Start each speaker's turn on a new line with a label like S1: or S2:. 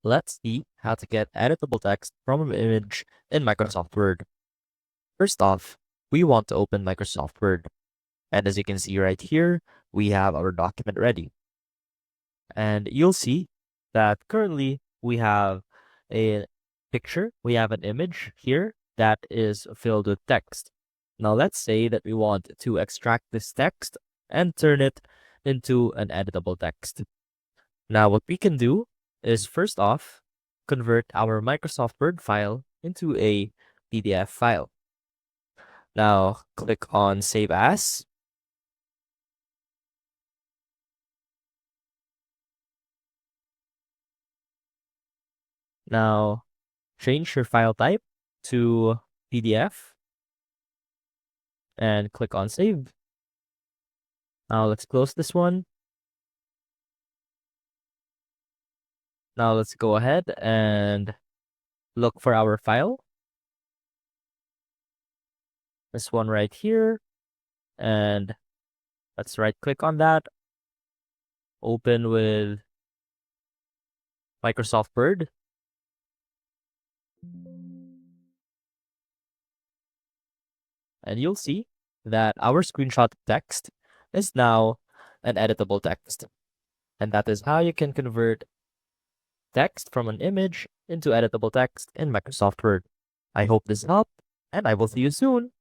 S1: Let's see how to get editable text from an image in Microsoft Word. First off, we want to open Microsoft Word. And as you can see right here, we have our document ready. And you'll see that currently we have a picture, we have an image here that is filled with text. Now let's say that we want to extract this text and turn it into an editable text. Now what we can do is first off, convert our Microsoft Word file into a PDF file. Now click on Save As. Now change your file type to PDF and click on Save. Now let's close this one. Now let's go ahead and look for our file. This one right here. And let's right click on that. Open with Microsoft Word. And you'll see that our screenshot text is now an editable text. And that is how you can convert text from an image into editable text in Microsoft Word. I hope this helped, and I will see you soon.